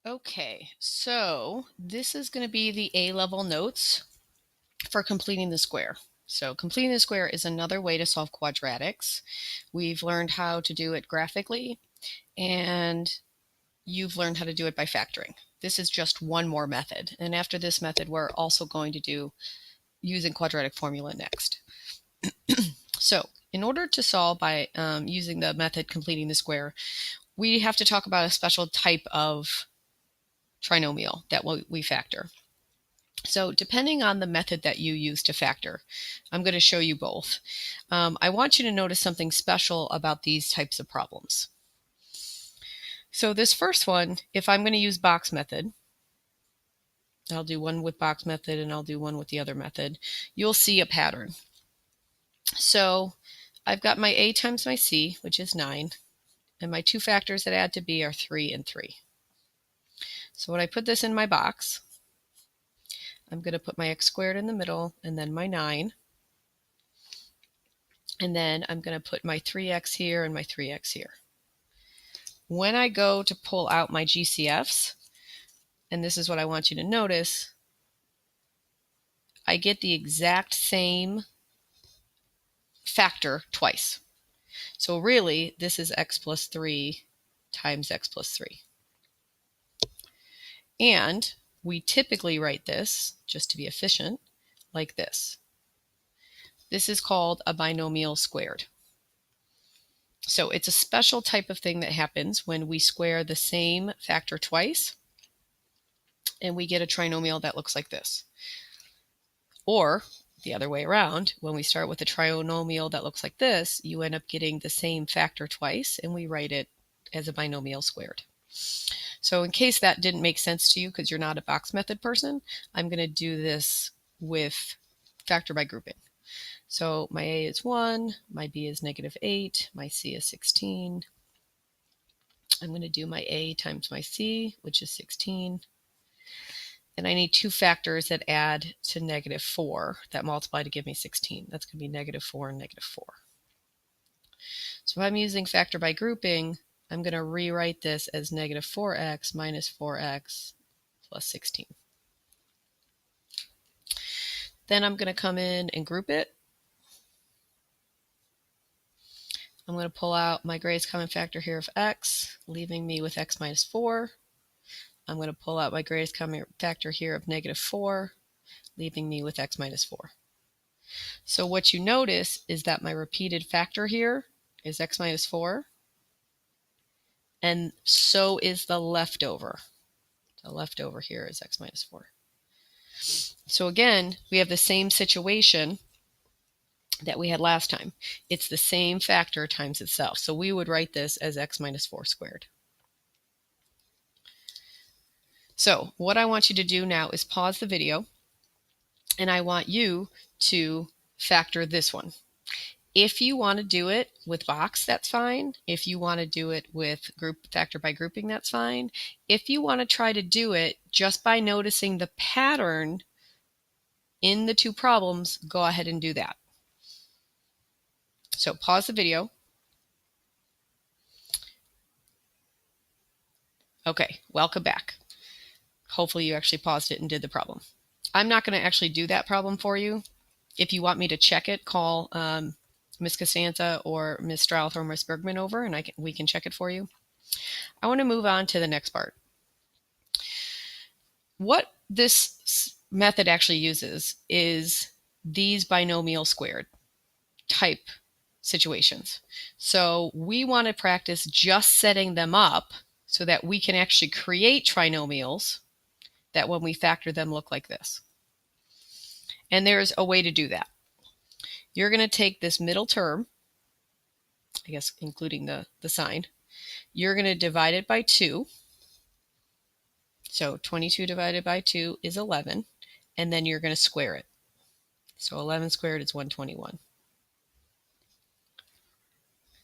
Okay, so this is going to be the A-level notes for completing the square. So completing the square is another way to solve quadratics. We've learned how to do it graphically, and you've learned how to do it by factoring. This is just one more method. And after this method, we're also going to do using quadratic formula next. So in order to solve by using the method completing the square, we have to talk about a special type of trinomial that we factor. So depending on the method that you use to factor, I'm going to show you both. I want you to notice something special about these types of problems. So this first one, if I'm going to use box method, I'll do one with box method and I'll do one with the other method, you'll see a pattern. So I've got my A times my C, which is 9, and my two factors that add to B are 3 and 3. So when I put this in my box, I'm going to put my x squared in the middle and then my 9. And then I'm going to put my 3x here and my 3x here. When I go to pull out my GCFs, and this is what I want you to notice, I get the exact same factor twice. So really, this is x plus 3 times x plus 3. And we typically write this, just to be efficient, like this. This is called a binomial squared. So it's a special type of thing that happens when we square the same factor twice, and we get a trinomial that looks like this. Or the other way around, when we start with a trinomial that looks like this, you end up getting the same factor twice, and we write it as a binomial squared. So in case that didn't make sense to you because you're not a box method person, I'm going to do this with factor by grouping. So my A is 1, my B is -8, my C is 16. I'm going to do my A times my C, which is 16. And I need two factors that add to -4 that multiply to give me 16. That's going to be -4 and -4. So if I'm using factor by grouping, I'm going to rewrite this as -4x minus 4x plus 16. Then I'm going to come in and group it. I'm going to pull out my greatest common factor here of x, leaving me with x minus 4. I'm going to pull out my greatest common factor here of -4, leaving me with x minus 4. So what you notice is that my repeated factor here is x minus 4, and so is the leftover. The leftover here is x minus 4. So again, we have the same situation that we had last time. It's the same factor times itself. So we would write this as x minus 4 squared. So what I want you to do now is pause the video, and I want you to factor this one. If you want to do it with box, that's fine. If you want to do it with group factor by grouping, that's fine. If you want to try to do it just by noticing the pattern in the two problems, go ahead and do that. So pause the video. Okay, welcome back. Hopefully you actually paused it and did the problem. I'm not going to actually do that problem for you. If you want me to check it, call Ms. Costanza or Ms. Strouth or Ms. Bergman over, and we can check it for you. I want to move on to the next part. What this method actually uses is these binomial squared type situations. So we want to practice just setting them up so that we can actually create trinomials that when we factor them look like this. And there's a way to do that. You're going to take this middle term, I guess including the sign, you're going to divide it by 2. So 22 divided by 2 is 11, and then you're going to square it. So 11 squared is 121.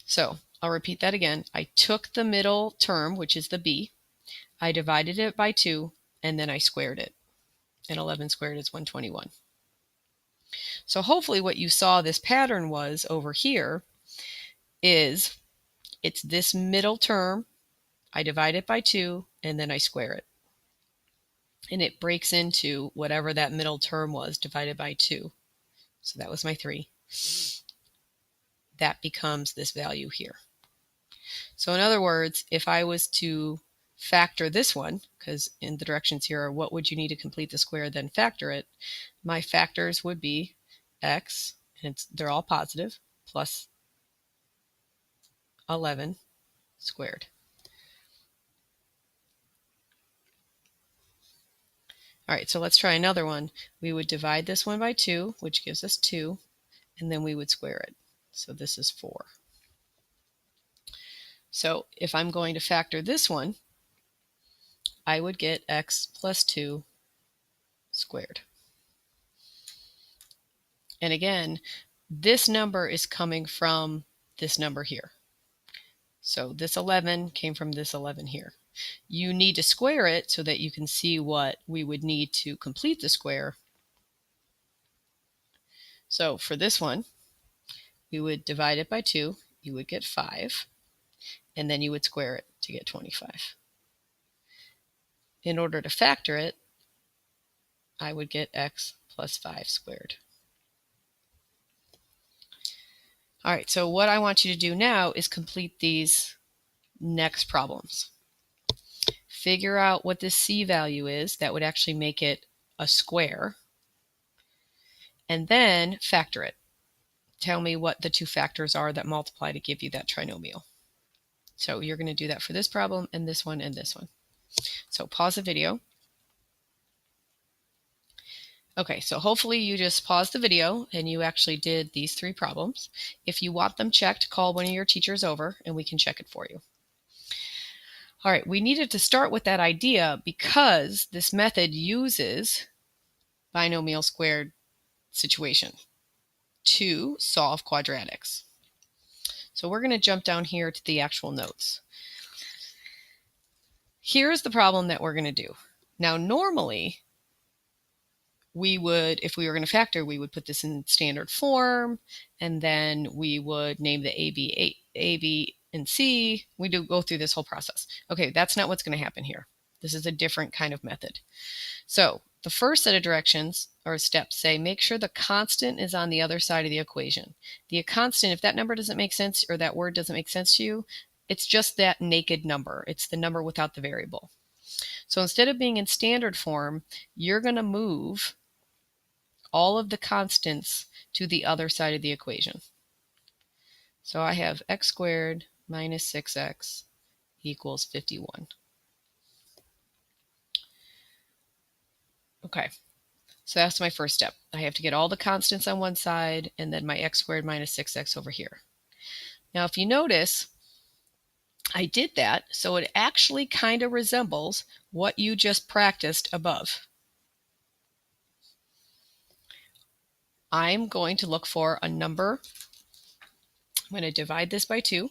So I'll repeat that again. I took the middle term, which is the b, I divided it by 2, and then I squared it. And 11 squared is 121. So hopefully what you saw this pattern was over here is it's this middle term, I divide it by 2, and then I square it. and it breaks into whatever that middle term was divided by 2. So that was my 3. That becomes this value here. So in other words, if I was to factor this one, because in the directions here are what would you need to complete the square, then factor it, my factors would be x, and they're all positive, plus 11 squared. All right, so let's try another one. We would divide this one by 2, which gives us 2, and then we would square it. So this is 4. So if I'm going to factor this one, I would get x plus 2 squared. And again, this number is coming from this number here. So this 11 came from this 11 here. You need to square it so that you can see what we would need to complete the square. So for this one, we would divide it by 2. You would get 5. And then you would square it to get 25. In order to factor it, I would get x plus 5 squared. All right, so what I want you to do now is complete these next problems. Figure out what this c value is that would actually make it a square, and then factor it. Tell me what the two factors are that multiply to give you that trinomial. So you're going to do that for this problem and this one and this one. So pause the video. Okay, so hopefully you just paused the video and you actually did these 3 problems. If you want them checked, call one of your teachers over and we can check it for you. All right, we needed to start with that idea because this method uses binomial squared situation to solve quadratics. So we're going to jump down here to the actual notes. Here's the problem that we're going to do. Now, normally, we would, if we were going to factor, we would put this in standard form, and then we would name the A, B, and C. We do go through this whole process. Okay, that's not what's going to happen here. This is a different kind of method. So the first set of directions or steps say, make sure the constant is on the other side of the equation. The constant, if that number doesn't make sense or that word doesn't make sense to you, it's just that naked number. It's the number without the variable. So instead of being in standard form, you're going to move all of the constants to the other side of the equation. So I have x squared minus 6x equals 51. Okay, so that's my first step. I have to get all the constants on one side and then my x squared minus 6x over here. Now, if you notice, I did that, so it actually kind of resembles what you just practiced above. I'm going to look for a number. I'm going to divide this by 2.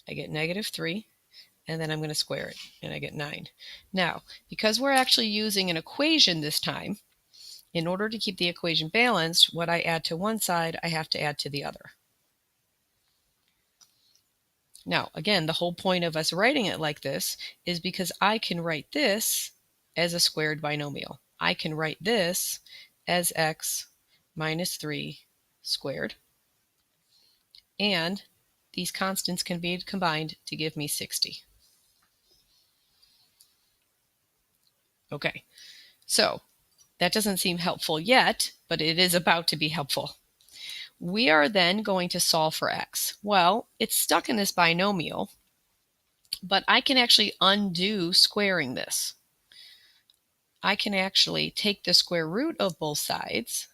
I get -3, and then I'm going to square it, and I get 9. Now, because we're actually using an equation this time, in order to keep the equation balanced, what I add to one side, I have to add to the other. Now, again, the whole point of us writing it like this is because I can write this as a squared binomial. I can write this as x minus 3 squared. And these constants can be combined to give me 60. Okay, so that doesn't seem helpful yet, but it is about to be helpful. We are then going to solve for x. Well, it's stuck in this binomial, but I can actually undo squaring this. I can actually take the square root of both sides,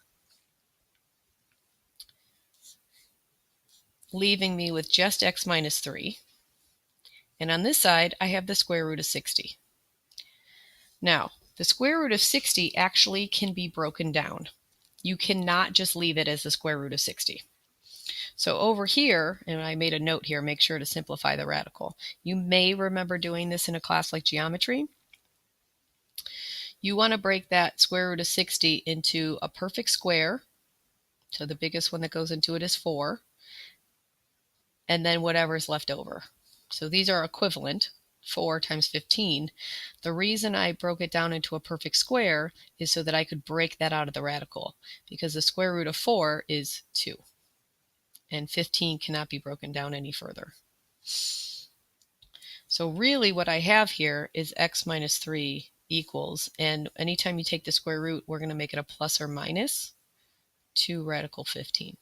leaving me with just x minus 3. And on this side, I have the square root of 60. Now, the square root of 60 actually can be broken down. You cannot just leave it as the square root of 60. So over here, and I made a note here, make sure to simplify the radical. You may remember doing this in a class like geometry. You want to break that square root of 60 into a perfect square. So the biggest one that goes into it is 4. And then whatever is left over. So these are equivalent. 4 times 15. The reason I broke it down into a perfect square is so that I could break that out of the radical, because the square root of 4 is 2. And 15 cannot be broken down any further. So really what I have here is x minus 3 equals, and anytime you take the square root, we're going to make it a plus or minus 2 radical 15.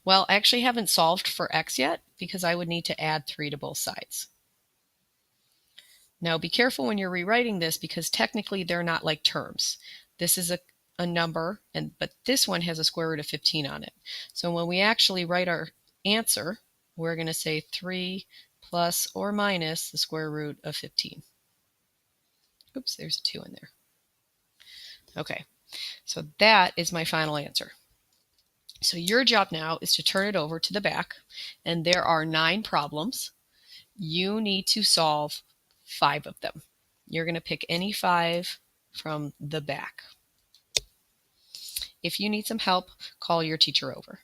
Well, I actually haven't solved for x yet because I would need to add 3 to both sides. Now be careful when you're rewriting this because technically they're not like terms. This is a number, but this one has a square root of 15 on it. So when we actually write our answer, we're going to say 3 plus or minus the square root of 15. Oops, there's a 2 in there. Okay, so that is my final answer. So your job now is to turn it over to the back, and there are 9 problems. You need to solve 5 of them. You're going to pick any 5 from the back. If you need some help, call your teacher over.